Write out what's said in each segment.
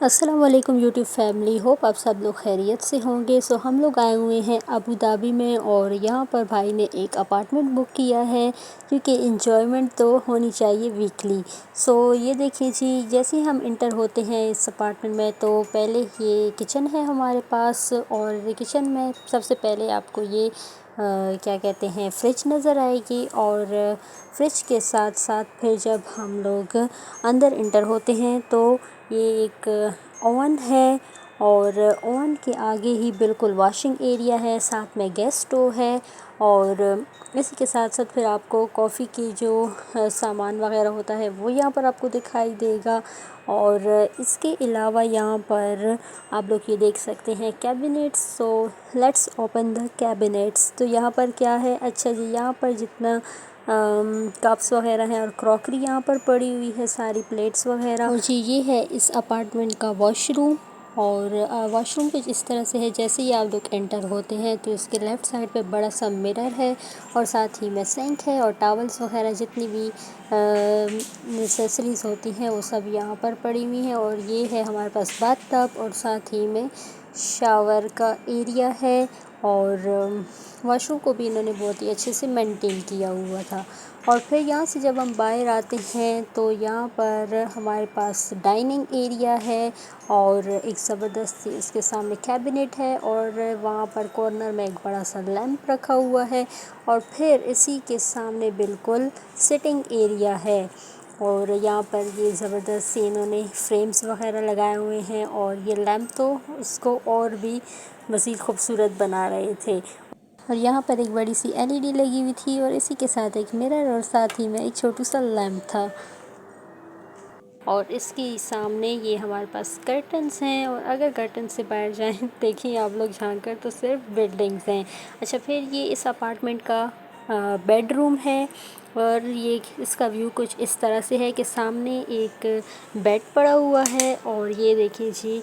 अस्सलाम वालेकुम YouTube family. Hope आप सब लोग खैरियत से होंगे। सो हम लोग आए हुए हैं अबू धाबी में और यहाँ पर भाई ने एक अपार्टमेंट बुक किया है क्योंकि इंजॉयमेंट तो होनी चाहिए वीकली। सो ये देखिए जी, जैसे ही हम इंटर होते हैं इस अपार्टमेंट में तो पहले ये किचन है हमारे पास और किचन में सबसे पहले आपको ये क्या कहते हैं फ्रिज नज़र आएगी और फ्रिज के साथ साथ फिर जब हम लोग अंदर इंटर होते हैं तो ये एक ओवन है और ओवन के आगे ही बिल्कुल वॉशिंग एरिया है, साथ में गैस स्टोव है और इसी के साथ साथ फिर आपको कॉफ़ी की जो सामान वगैरह होता है वो यहाँ पर आपको दिखाई देगा। और इसके अलावा यहाँ पर आप लोग ये देख सकते हैं cabinets. So let's open the cabinets. तो यहाँ पर क्या है, अच्छा जी, यहाँ पर जितना कप्स वगैरह हैं और क्रॉकरी यहाँ पर पड़ी हुई है, सारी प्लेट्स वगैरह। और जी ये है इस अपार्टमेंट का वॉशरूम और वॉशरूम कुछ इस तरह से है, जैसे ही आप लोग एंटर होते हैं तो इसके लेफ़्ट साइड पे बड़ा सा मिरर है और साथ ही में सिंक है और टॉवल्स वगैरह जितनी भी नेसेसरीज़ होती हैं वो सब यहाँ पर पड़ी हुई हैं। और ये है हमारे पास बाथ टब और साथ ही में शावर का एरिया है और वॉशरूम को भी इन्होंने बहुत ही अच्छे से मेंटेन किया हुआ था। और फिर यहाँ से जब हम बाहर आते हैं तो यहाँ पर हमारे पास डाइनिंग एरिया है और एक ज़बरदस्त इसके सामने कैबिनेट है और वहाँ पर कॉर्नर में एक बड़ा सा लैंप रखा हुआ है और फिर इसी के सामने बिल्कुल सिटिंग एरिया है और यहाँ पर ये ज़बरदस्त से इन्होंने फ्रेम्स वगैरह लगाए हुए हैं और ये लैंप तो इसको और भी मज़ीद खूबसूरत बना रहे थे। और यहाँ पर एक बड़ी सी एलईडी लगी हुई थी और इसी के साथ एक मिरर और साथ ही में एक छोटू सा लैंप था। और इसके सामने ये हमारे पास कर्टन्स हैं और अगर कर्टन से बाहर जाएं देखिए आप लोग झांक कर तो सिर्फ बिल्डिंग्स हैं। अच्छा, फिर ये इस अपार्टमेंट का बेडरूम है और ये इसका व्यू कुछ इस तरह से है कि सामने एक बेड पड़ा हुआ है और ये देखिए जी,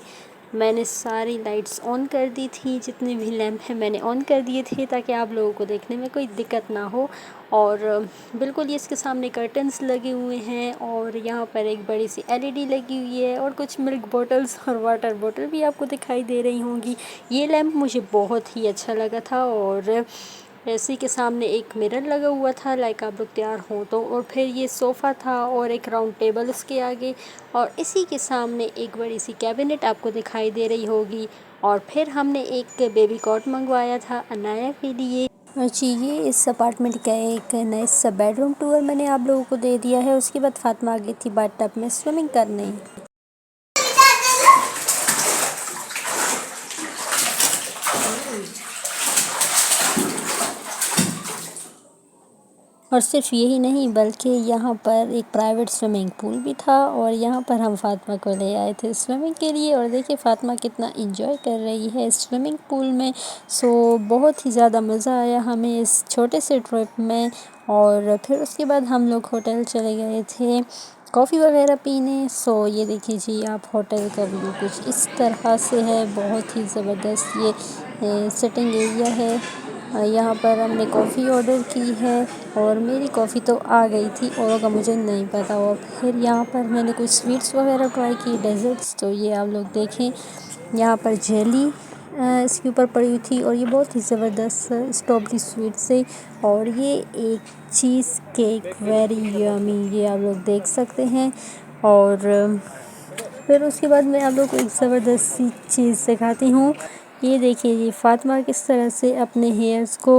मैंने सारी लाइट्स ऑन कर दी थी, जितने भी लैंप हैं मैंने ऑन कर दिए थे ताकि आप लोगों को देखने में कोई दिक्कत ना हो। और बिल्कुल ये इसके सामने कर्टन्स लगे हुए हैं और यहाँ पर एक बड़ी सी एलईडी लगी हुई है और कुछ मिल्क बॉटल्स और वाटर बॉटल भी आपको दिखाई दे रही होंगी। ये लैंप मुझे बहुत ही अच्छा लगा था और इसी के सामने एक मिरर लगा हुआ था लाइक आप लोग तैयार हों तो। और फिर ये सोफ़ा था और एक राउंड टेबल इसके आगे और इसी के सामने एक बड़ी सी कैबिनेट आपको दिखाई दे रही होगी। और फिर हमने एक बेबी कॉट मंगवाया था अनाया के लिए। जी ये इस अपार्टमेंट का एक नाइस सा बेडरूम टूर मैंने आप लोगों को दे दिया है। उसके बाद फातिमा आ गई थी बाथ टब में स्विमिंग करने। और सिर्फ यही नहीं बल्कि यहाँ पर एक प्राइवेट स्विमिंग पूल भी था और यहाँ पर हम फातिमा को ले आए थे स्विमिंग के लिए। और देखिए फातिमा कितना एंजॉय कर रही है स्विमिंग पूल में। सो बहुत ही ज़्यादा मज़ा आया हमें इस छोटे से ट्रिप में। और फिर उसके बाद हम लोग होटल चले गए थे कॉफ़ी वगैरह पीने। सो ये देखिए जी, आप होटल का व्यू कुछ इस तरह से है, बहुत ही ज़बरदस्त ये सिटिंग एरिया है। यहाँ पर हमने कॉफ़ी ऑर्डर की है और मेरी कॉफ़ी तो आ गई थी, औरों का मुझे नहीं पता। और फिर यहाँ पर मैंने कुछ स्वीट्स वगैरह ट्राई की, डेजर्ट्स। तो ये आप लोग देखें, यहाँ पर जेली इसके ऊपर पड़ी हुई थी और ये बहुत ही ज़बरदस्त स्ट्रॉबेरी स्वीट से। और ये एक चीज़ केक वेरी यमी, ये आप लोग देख सकते हैं। और फिर उसके बाद मैं आप लोग को एक ज़बरदस्त सी चीज़ दिखाती हूँ। ये देखिए ये फातिमा किस तरह से अपने हेयर्स को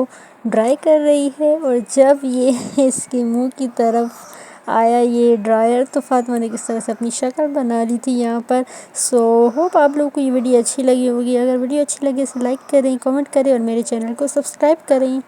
ड्राई कर रही है और जब ये इसके मुंह की तरफ आया ये ड्रायर तो फातिमा ने किस तरह से अपनी शक्ल बना ली थी यहाँ पर। सो होप आप लोगों को ये वीडियो अच्छी लगी होगी। अगर वीडियो अच्छी लगे तो लाइक करें, कमेंट करें और मेरे चैनल को सब्सक्राइब करें।